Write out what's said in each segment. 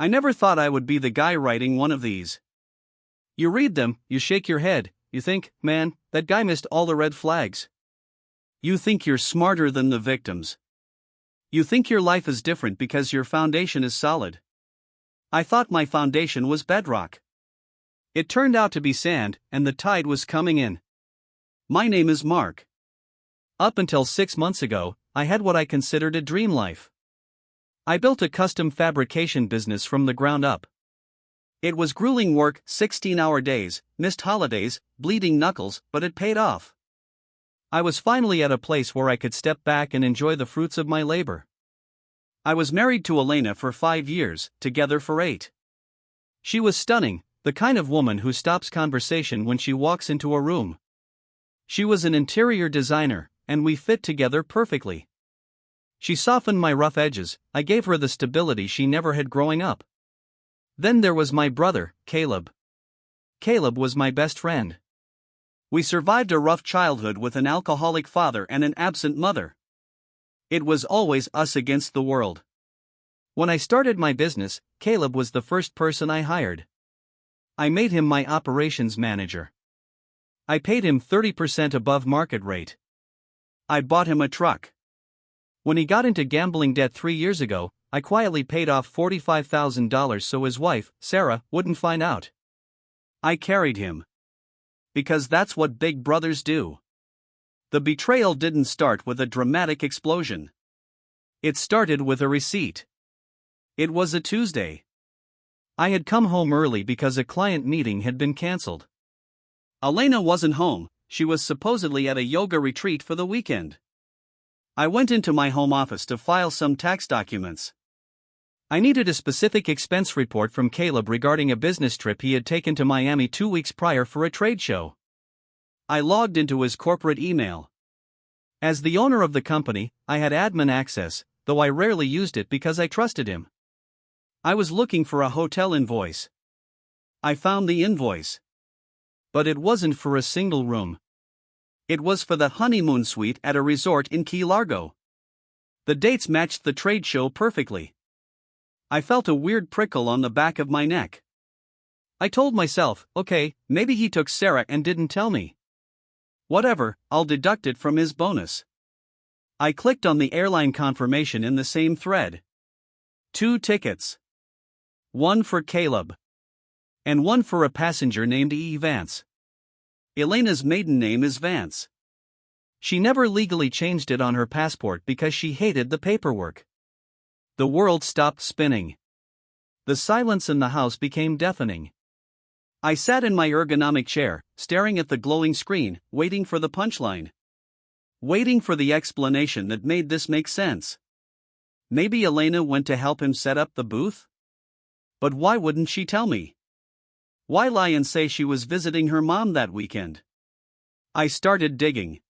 I never thought I would be the guy writing one of these. You read them, you shake your head, you think, man, that guy missed all the red flags. You think you're smarter than the victims. You think your life is different because your foundation is solid. I thought my foundation was bedrock. It turned out to be sand, and the tide was coming in. My name is Mark. Up until 6 months ago, I had what I considered a dream life. I built a custom fabrication business from the ground up. It was grueling work, 16-hour days, missed holidays, bleeding knuckles, but it paid off. I was finally at a place where I could step back and enjoy the fruits of my labor. I was married to Elena for 5 years, together for 8. She was stunning, the kind of woman who stops conversation when she walks into a room. She was an interior designer, and we fit together perfectly. She softened my rough edges, I gave her the stability she never had growing up. Then there was my brother, Caleb. Caleb was my best friend. We survived a rough childhood with an alcoholic father and an absent mother. It was always us against the world. When I started my business, Caleb was the first person I hired. I made him my operations manager. I paid him 30% above market rate. I bought him a truck. When he got into gambling debt 3 years ago, I quietly paid off $45,000 so his wife, Sarah, wouldn't find out. I carried him. Because that's what big brothers do. The betrayal didn't start with a dramatic explosion. It started with a receipt. It was a Tuesday. I had come home early because a client meeting had been cancelled. Elena wasn't home, she was supposedly at a yoga retreat for the weekend. I went into my home office to file some tax documents. I needed a specific expense report from Caleb regarding a business trip he had taken to Miami 2 weeks prior for a trade show. I logged into his corporate email. As the owner of the company, I had admin access, though I rarely used it because I trusted him. I was looking for a hotel invoice. I found the invoice. But it wasn't for a single room. It was for the honeymoon suite at a resort in Key Largo. The dates matched the trade show perfectly. I felt a weird prickle on the back of my neck. I told myself, okay, maybe he took Sarah and didn't tell me. Whatever, I'll deduct it from his bonus. I clicked on the airline confirmation in the same thread. 2 tickets. One for Caleb. And one for a passenger named E. Vance. Elena's maiden name is Vance. She never legally changed it on her passport because she hated the paperwork. The world stopped spinning. The silence in the house became deafening. I sat in my ergonomic chair, staring at the glowing screen, waiting for the punchline. Waiting for the explanation that made this make sense. Maybe Elena went to help him set up the booth? But why wouldn't she tell me? Why lie and say she was visiting her mom that weekend? I started digging.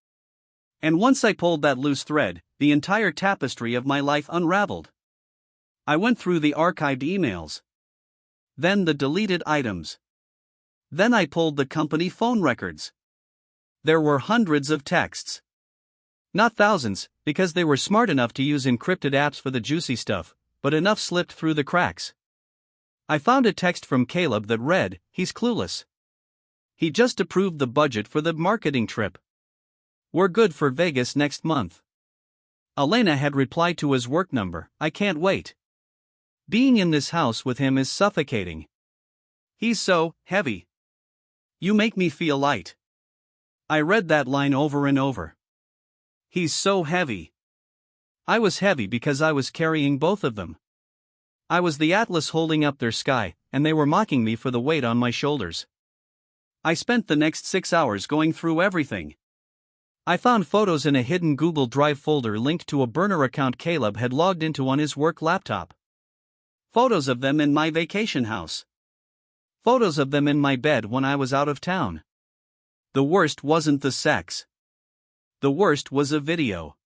And once I pulled that loose thread, the entire tapestry of my life unraveled. I went through the archived emails. Then the deleted items. Then I pulled the company phone records. There were hundreds of texts. Not thousands, because they were smart enough to use encrypted apps for the juicy stuff, but enough slipped through the cracks. I found a text from Caleb that read, "He's clueless. He just approved the budget for the marketing trip. We're good for Vegas next month." Elena had replied to his work number, "I can't wait. Being in this house with him is suffocating. He's so heavy. You make me feel light." I read that line over and over. He's so heavy. I was heavy because I was carrying both of them. I was the Atlas holding up their sky, and they were mocking me for the weight on my shoulders. I spent the next 6 hours going through everything. I found photos in a hidden Google Drive folder linked to a burner account Caleb had logged into on his work laptop. Photos of them in my vacation house. Photos of them in my bed when I was out of town. The worst wasn't the sex. The worst was a video.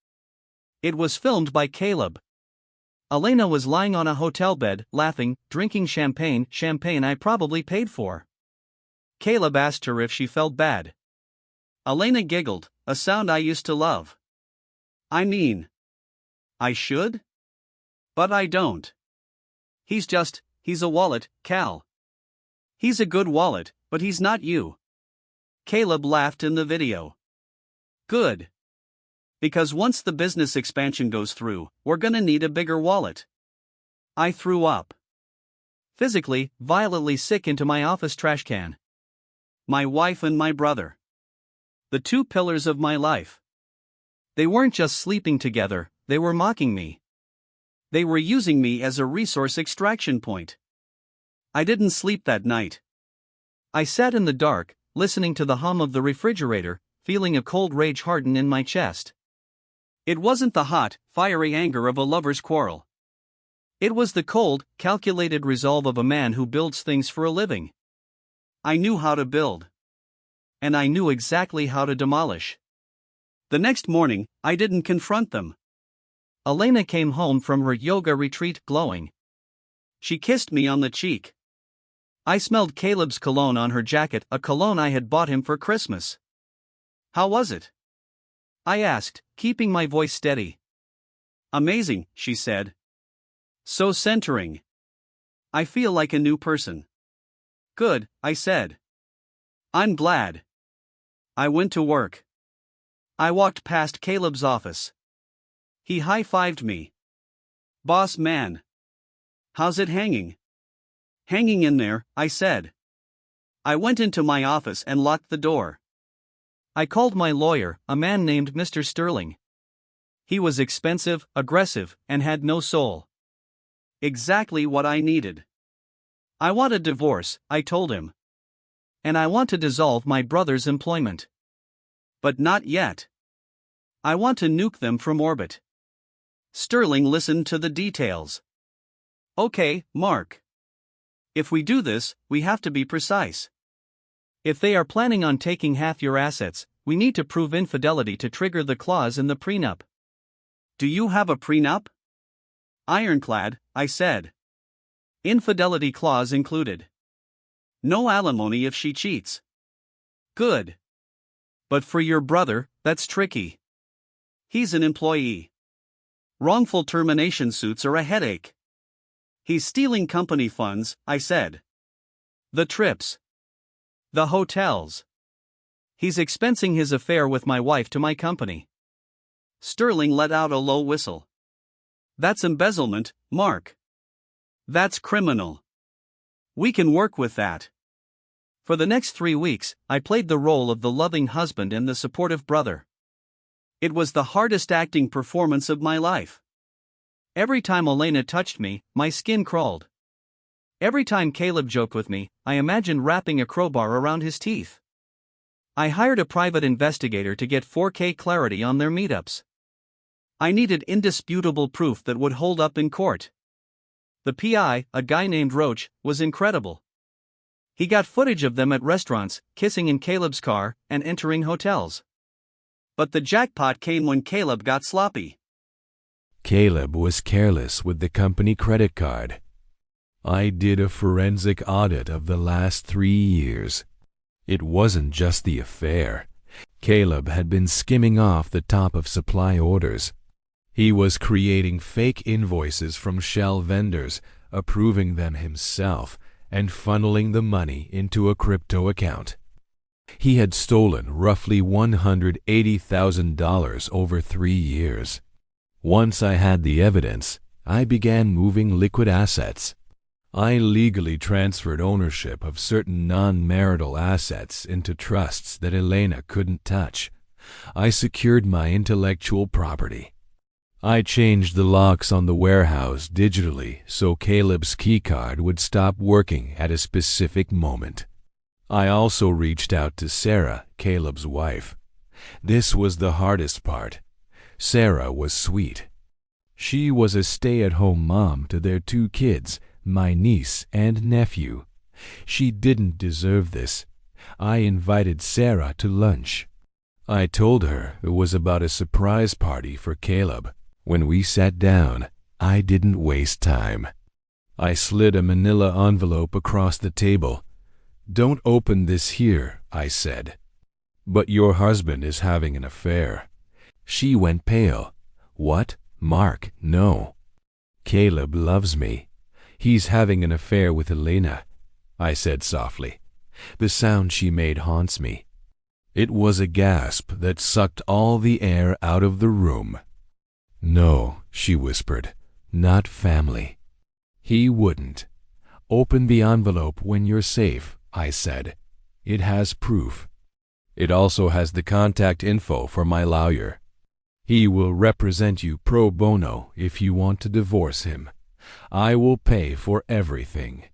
It was filmed by Caleb. Elena was lying on a hotel bed, laughing, drinking champagne I probably paid for. Caleb asked her if she felt bad. Elena giggled, a sound I used to love. I mean, I should? But I don't. He's he's a wallet, Cal. He's a good wallet, but he's not you. Caleb laughed in the video. Good. Because once the business expansion goes through, we're gonna need a bigger wallet. I threw up. Physically, violently sick into my office trash can. My wife and my brother. The two pillars of my life. They weren't just sleeping together, they were mocking me. They were using me as a resource extraction point. I didn't sleep that night. I sat in the dark, listening to the hum of the refrigerator, feeling a cold rage harden in my chest. It wasn't the hot, fiery anger of a lover's quarrel. It was the cold, calculated resolve of a man who builds things for a living. I knew how to build. And I knew exactly how to demolish. The next morning, I didn't confront them. Elena came home from her yoga retreat glowing. She kissed me on the cheek. I smelled Caleb's cologne on her jacket, a cologne I had bought him for Christmas. How was it? I asked, keeping my voice steady. Amazing, she said. So centering. I feel like a new person. Good, I said. I'm glad. I went to work. I walked past Caleb's office. He high-fived me. Boss man. How's it hanging? Hanging in there, I said. I went into my office and locked the door. I called my lawyer, a man named Mr. Sterling. He was expensive, aggressive, and had no soul. Exactly what I needed. I want a divorce, I told him. And I want to dissolve my brother's employment. But not yet. I want to nuke them from orbit. Sterling listened to the details. Okay, Mark. If we do this, we have to be precise. If they are planning on taking half your assets, we need to prove infidelity to trigger the clause in the prenup. Do you have a prenup? Ironclad, I said. Infidelity clause included. No alimony if she cheats. Good. But for your brother, that's tricky. He's an employee. Wrongful termination suits are a headache. He's stealing company funds, I said. The trips. The hotels. He's expensing his affair with my wife to my company. Sterling let out a low whistle. That's embezzlement, Mark. That's criminal. We can work with that. For the next 3 weeks, I played the role of the loving husband and the supportive brother. It was the hardest acting performance of my life. Every time Elena touched me, my skin crawled. Every time Caleb joked with me, I imagined wrapping a crowbar around his teeth. I hired a private investigator to get 4K clarity on their meetups. I needed indisputable proof that would hold up in court. The PI, a guy named Roach, was incredible. He got footage of them at restaurants, kissing in Caleb's car, and entering hotels. But the jackpot came when Caleb got sloppy. Caleb was careless with the company credit card. I did a forensic audit of the last 3 years. It wasn't just the affair. Caleb had been skimming off the top of supply orders. He was creating fake invoices from shell vendors, approving them himself, and funneling the money into a crypto account. He had stolen roughly $180,000 over 3 years. Once I had the evidence, I began moving liquid assets. I legally transferred ownership of certain non-marital assets into trusts that Elena couldn't touch. I secured my intellectual property. I changed the locks on the warehouse digitally so Caleb's keycard would stop working at a specific moment. I also reached out to Sarah, Caleb's wife. This was the hardest part. Sarah was sweet. She was a stay-at-home mom to their 2 kids, my niece and nephew. She didn't deserve this. I invited Sarah to lunch. I told her it was about a surprise party for Caleb. When we sat down, I didn't waste time. I slid a manila envelope across the table. "Don't open this here," I said. "But your husband is having an affair." She went pale. "What? Mark, no. Caleb loves me. He's having an affair with Elena, I said softly. The sound she made haunts me. It was a gasp that sucked all the air out of the room. No, she whispered, not family. He wouldn't. Open the envelope when you're safe, I said. It has proof. It also has the contact info for my lawyer. He will represent you pro bono if you want to divorce him. I will pay for everything.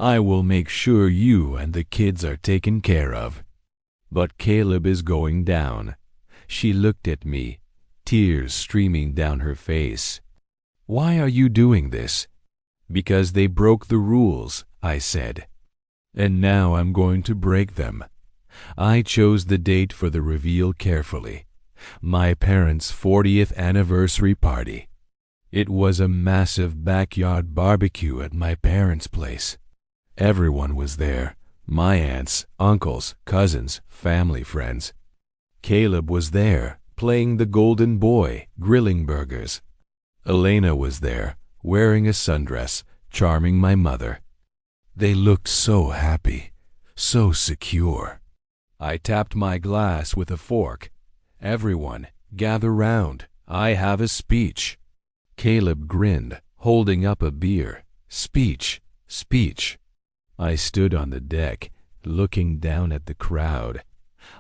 I will make sure you and the kids are taken care of. But Caleb is going down. She looked at me, tears streaming down her face. Why are you doing this? Because they broke the rules, I said. And now I'm going to break them. I chose the date for the reveal carefully. My parents' 40th anniversary party. It was a massive backyard barbecue at my parents' place. Everyone was there. My aunts, uncles, cousins, family friends. Caleb was there, playing the golden boy, grilling burgers. Elena was there, wearing a sundress, charming my mother. They looked so happy, so secure. I tapped my glass with a fork. Everyone, gather round. I have a speech. Caleb grinned, holding up a beer. Speech, speech. I stood on the deck, looking down at the crowd.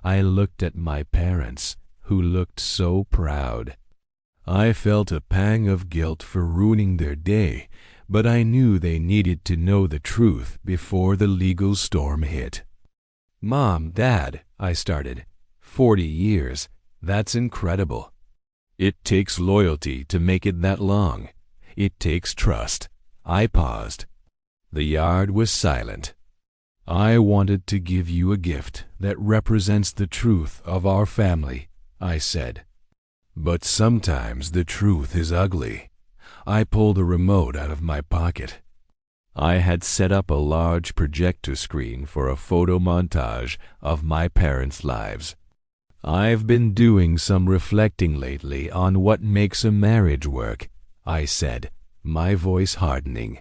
I looked at my parents, who looked so proud. I felt a pang of guilt for ruining their day, but I knew they needed to know the truth before the legal storm hit. Mom, Dad, I started. 40 years. That's incredible. It takes loyalty to make it that long. It takes trust. I paused. The yard was silent. I wanted to give you a gift that represents the truth of our family, I said. But sometimes the truth is ugly. I pulled a remote out of my pocket. I had set up a large projector screen for a photo montage of my parents' lives. I've been doing some reflecting lately on what makes a marriage work, I said, my voice hardening.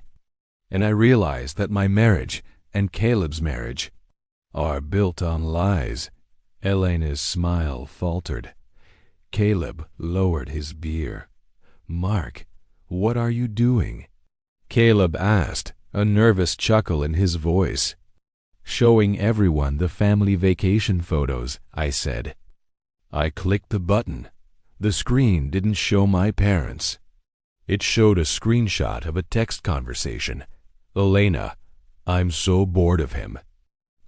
And I realized that my marriage and Caleb's marriage are built on lies. Elena's smile faltered. Caleb lowered his beer. Mark, what are you doing? Caleb asked, a nervous chuckle in his voice. Showing everyone the family vacation photos, I said. I clicked the button. The screen didn't show my parents. It showed a screenshot of a text conversation. Elena, I'm so bored of him.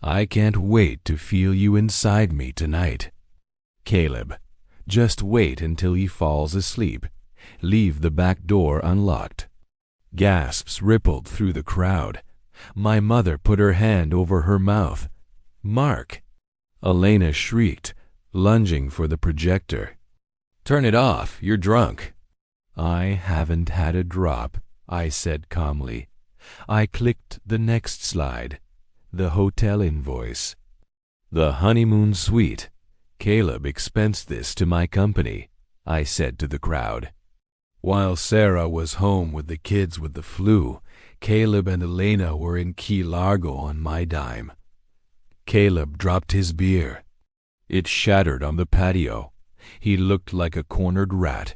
I can't wait to feel you inside me tonight. Caleb, just wait until he falls asleep. Leave the back door unlocked. Gasps rippled through the crowd. My mother put her hand over her mouth. Mark! Elena shrieked, lunging for the projector. Turn it off, you're drunk. I haven't had a drop, I said calmly. I clicked the next slide. The hotel invoice. The honeymoon suite. Caleb expensed this to my company, I said to the crowd. While Sarah was home with the kids with the flu, Caleb and Elena were in Key Largo on my dime. Caleb dropped his beer. It shattered on the patio. He looked like a cornered rat.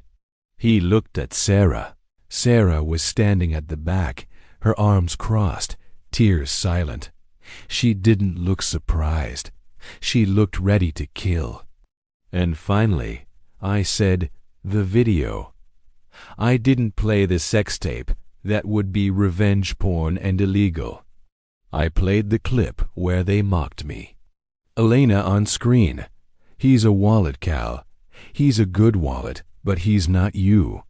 He looked at Sarah. Sarah was standing at the back, her arms crossed, tears silent. She didn't look surprised. She looked ready to kill. And finally, I said, the video. I didn't play the sex tape. That would be revenge porn and illegal. I played the clip where they mocked me. Elena on screen. He's a wallet, Cal. He's a good wallet, but he's not you.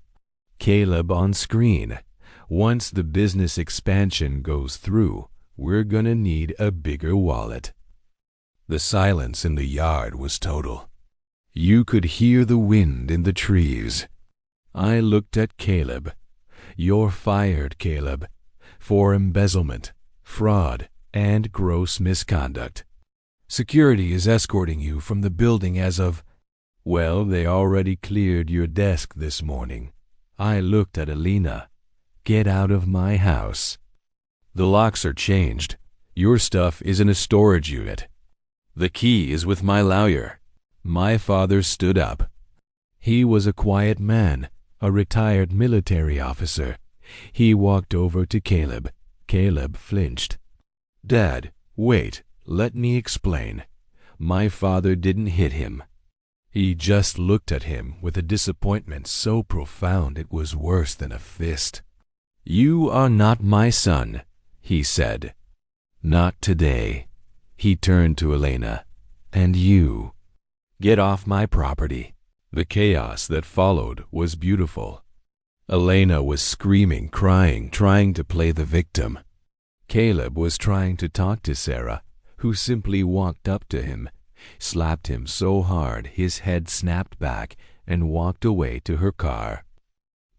Caleb on screen. Once the business expansion goes through, we're gonna need a bigger wallet. The silence in the yard was total. You could hear the wind in the trees. I looked at Caleb. You're fired, Caleb, for embezzlement, fraud, and gross misconduct. Security is escorting you from the building as of... Well, they already cleared your desk this morning. I looked at Elena. Get out of my house. The locks are changed. Your stuff is in a storage unit. The key is with my lawyer. My father stood up. He was a quiet man, a retired military officer. He walked over to Caleb. Caleb flinched. Dad, wait, let me explain. My father didn't hit him. He just looked at him with a disappointment so profound it was worse than a fist. You are not my son, he said. Not today. He turned to Elena. And you. Get off my property. The chaos that followed was beautiful. Elena was screaming, crying, trying to play the victim. Caleb was trying to talk to Sarah, who simply walked up to him, slapped him so hard his head snapped back, and walked away to her car.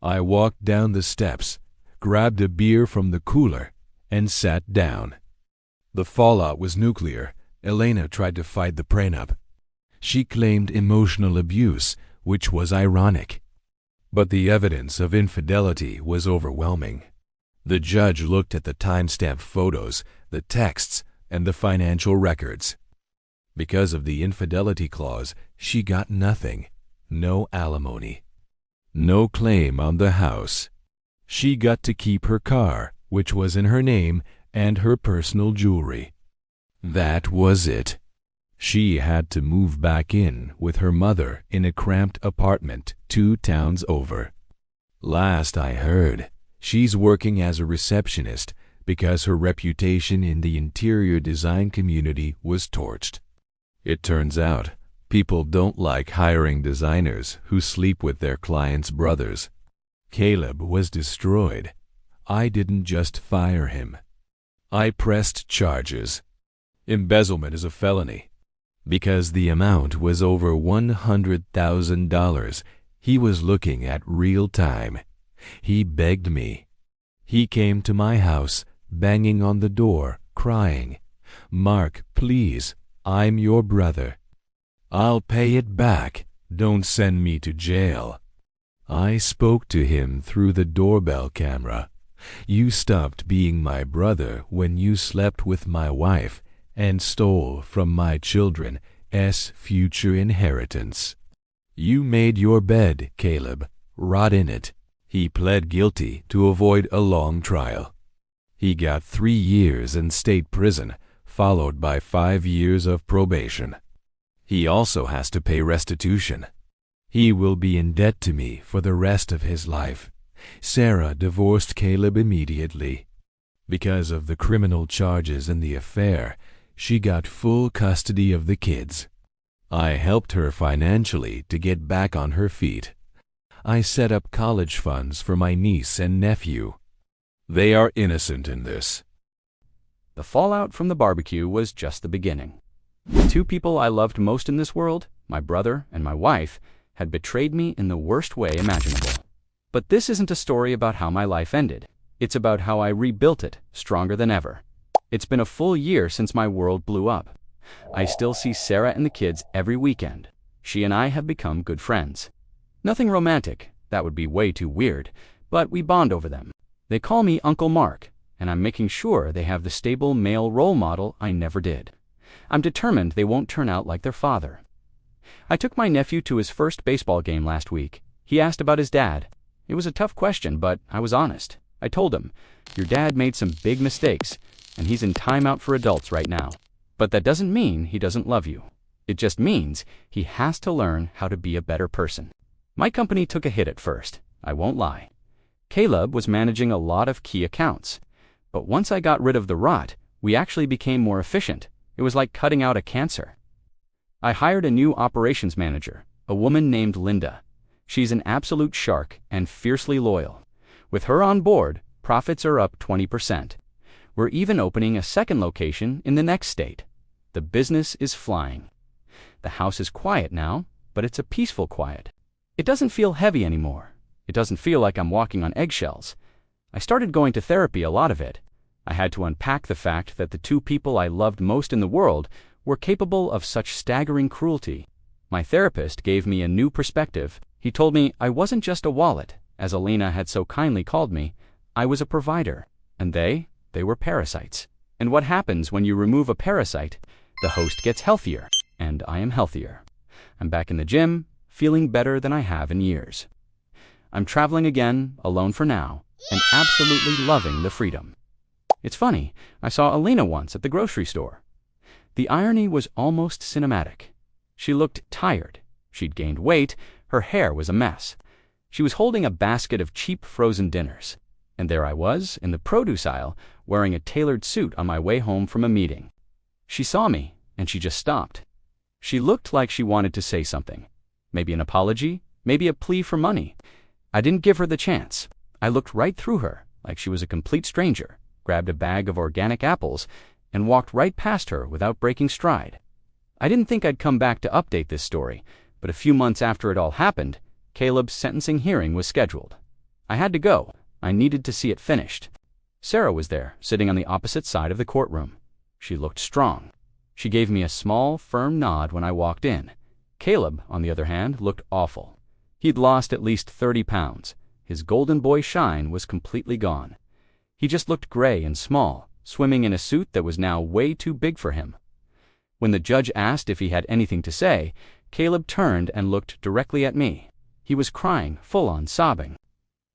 I walked down the steps, grabbed a beer from the cooler, and sat down. The fallout was nuclear. Elena tried to fight the prenup. She claimed emotional abuse, which was ironic. But the evidence of infidelity was overwhelming. The judge looked at the timestamp photos, the texts, and the financial records. Because of the infidelity clause, she got nothing. No alimony. No claim on the house. She got to keep her car, which was in her name, and her personal jewelry. That was it. She had to move back in with her mother in a cramped apartment 2 towns over. Last I heard, she's working as a receptionist because her reputation in the interior design community was torched. It turns out, people don't like hiring designers who sleep with their clients' brothers. Caleb was destroyed. I didn't just fire him. I pressed charges. Embezzlement is a felony. Because the amount was over $100,000, he was looking at real time. He begged me. He came to my house, banging on the door, crying, "Mark, please, I'm your brother. I'll pay it back. Don't send me to jail." I spoke to him through the doorbell camera. You stopped being my brother when you slept with my wife and stole from my children's future inheritance. You made your bed, Caleb. Rot in it. He pled guilty to avoid a long trial. He got 3 years in state prison, followed by 5 years of probation. He also has to pay restitution. He will be in debt to me for the rest of his life. Sarah divorced Caleb immediately. Because of the criminal charges in the affair, she got full custody of the kids. I helped her financially to get back on her feet. I set up college funds for my niece and nephew. They are innocent in this. The fallout from the barbecue was just the beginning. The 2 people I loved most in this world, my brother and my wife, had betrayed me in the worst way imaginable. But this isn't a story about how my life ended. It's about how I rebuilt it, stronger than ever. It's been a full year since my world blew up. I still see Sarah and the kids every weekend. She and I have become good friends. Nothing romantic, that would be way too weird, but we bond over them. They call me Uncle Mark, and I'm making sure they have the stable male role model I never did. I'm determined they won't turn out like their father. I took my nephew to his first baseball game last week. He asked about his dad. It was a tough question, but I was honest. I told him, "Your dad made some big mistakes, and he's in timeout for adults right now. But that doesn't mean he doesn't love you. It just means he has to learn how to be a better person." My company took a hit at first, I won't lie. Caleb was managing a lot of key accounts. But once I got rid of the rot, we actually became more efficient. It was like cutting out a cancer. I hired a new operations manager, a woman named Linda. She's an absolute shark and fiercely loyal. With her on board, profits are up 20%. We're even opening a second location in the next state. The business is flying. The house is quiet now, but it's a peaceful quiet. It doesn't feel heavy anymore. It doesn't feel like I'm walking on eggshells. I started going to therapy, a lot of it. I had to unpack the fact that the 2 people I loved most in the world were capable of such staggering cruelty. My therapist gave me a new perspective. He told me I wasn't just a wallet, as Elena had so kindly called me. I was a provider, and they They were parasites. And what happens when you remove a parasite? The host gets healthier, and I am healthier. I'm back in the gym, feeling better than I have in years. I'm traveling again, alone for now, and absolutely loving the freedom. It's funny, I saw Alina once at the grocery store. The irony was almost cinematic. She looked tired. She'd gained weight. Her hair was a mess. She was holding a basket of cheap frozen dinners. And there I was, in the produce aisle, wearing a tailored suit on my way home from a meeting. She saw me, and she just stopped. She looked like she wanted to say something. Maybe an apology, maybe a plea for money. I didn't give her the chance. I looked right through her, like she was a complete stranger, grabbed a bag of organic apples, and walked right past her without breaking stride. I didn't think I'd come back to update this story, but a few months after it all happened, Caleb's sentencing hearing was scheduled. I had to go. I needed to see it finished. Sarah was there, sitting on the opposite side of the courtroom. She looked strong. She gave me a small, firm nod when I walked in. Caleb, on the other hand, looked awful. He'd lost at least 30 pounds. His golden boy shine was completely gone. He just looked gray and small, swimming in a suit that was now way too big for him. When the judge asked if he had anything to say, Caleb turned and looked directly at me. He was crying, full-on sobbing.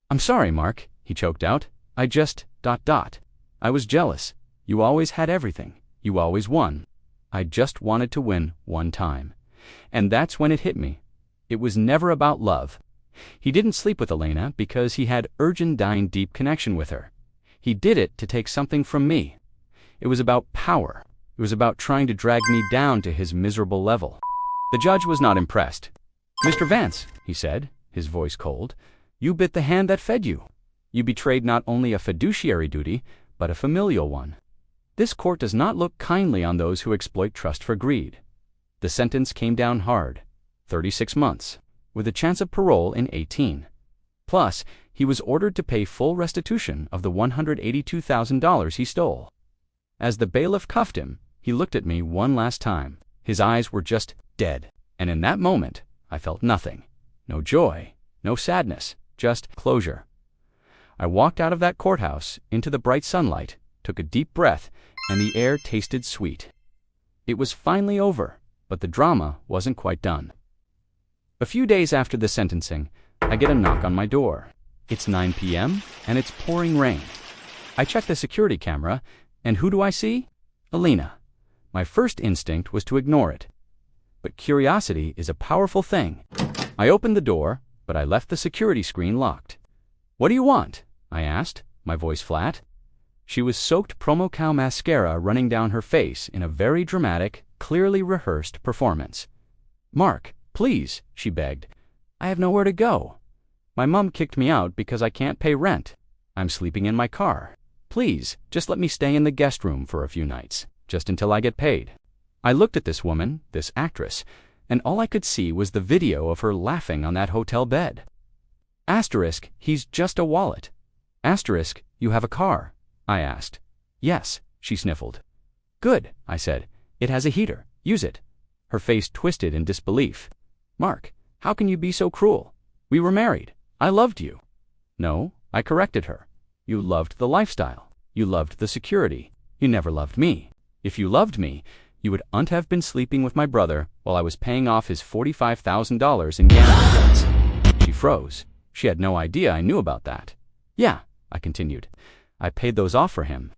"I'm sorry, Mark," he choked out. I was jealous. You always had everything. You always won. I just wanted to win one time. And that's when it hit me. It was never about love. He didn't sleep with Elena because he had urgent, dying, deep connection with her. He did it to take something from me. It was about power. It was about trying to drag me down to his miserable level. The judge was not impressed. "Mr. Vance," he said, his voice cold, "you bit the hand that fed you. You betrayed not only a fiduciary duty, but a familial one. This court does not look kindly on those who exploit trust for greed." The sentence came down hard, 36 months, with a chance of parole in 18. Plus, he was ordered to pay full restitution of the $182,000 he stole. As the bailiff cuffed him, he looked at me one last time. His eyes were just dead, and in that moment, I felt nothing. No joy, no sadness, just closure. I walked out of that courthouse into the bright sunlight, took a deep breath, and the air tasted sweet. It was finally over, but the drama wasn't quite done. A few days after the sentencing, I get a knock on my door. It's 9 p.m., and it's pouring rain. I check the security camera, and who do I see? Alina. My first instinct was to ignore it. But curiosity is a powerful thing. I opened the door, but I left the security screen locked. "What do you want?" I asked, my voice flat. She was soaked promo cow mascara running down her face in a very dramatic, clearly rehearsed performance. "Mark, please," she begged. "I have nowhere to go. My mom kicked me out because I can't pay rent. I'm sleeping in my car. Please, just let me stay in the guest room for a few nights, just until I get paid." I looked at this woman, this actress, and all I could see was the video of her laughing on that hotel bed. Asterisk, he's just a wallet. Asterisk, you have a car? I asked. "Yes," she sniffled. "Good," I said. "It has a heater. Use it." Her face twisted in disbelief. "Mark, how can you be so cruel? We were married. I loved you." "No," I corrected her. "You loved the lifestyle. You loved the security. You never loved me. If you loved me, you would not have been sleeping with my brother while I was paying off his $45,000 in gambling debts." She froze. She had no idea I knew about that. "Yeah," I continued. "I paid those off for him.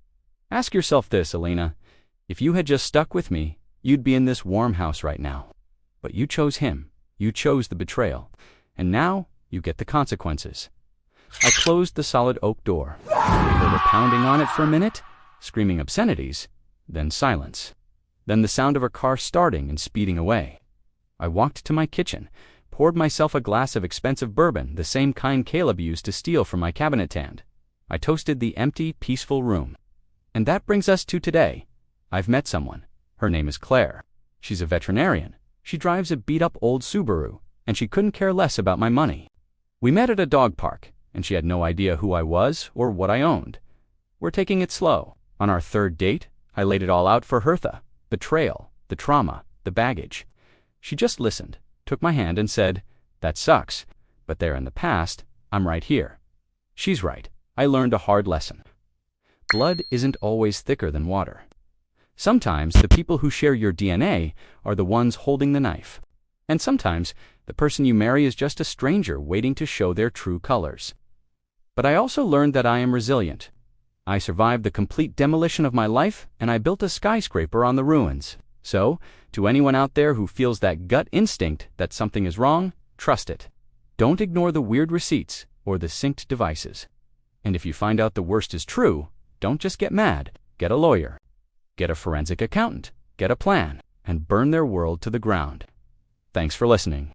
Ask yourself this, Alina. If you had just stuck with me, you'd be in this warm house right now. But you chose him. You chose the betrayal. And now you get the consequences." I closed the solid oak door. We heard her pounding on it for a minute, screaming obscenities, then silence. Then the sound of her car starting and speeding away. I walked to my kitchen, poured myself a glass of expensive bourbon, the same kind Caleb used to steal from my cabinet stand. I toasted the empty, peaceful room. And that brings us to today. I've met someone. Her name is Claire. She's a veterinarian. She drives a beat-up old Subaru, and she couldn't care less about my money. We met at a dog park, and she had no idea who I was or what I owned. We're taking it slow. On our third date, I laid it all out for Hertha. Betrayal, the trauma, the baggage. She just listened, took my hand and said, "That sucks, but there in the past, I'm right here." She's right. I learned a hard lesson. Blood isn't always thicker than water. Sometimes the people who share your DNA are the ones holding the knife. And sometimes the person you marry is just a stranger waiting to show their true colors. But I also learned that I am resilient. I survived the complete demolition of my life, and I built a skyscraper on the ruins. So, to anyone out there who feels that gut instinct that something is wrong, trust it. Don't ignore the weird receipts or the synced devices. And if you find out the worst is true, don't just get mad. Get a lawyer. Get a forensic accountant. Get a plan. And burn their world to the ground. Thanks for listening.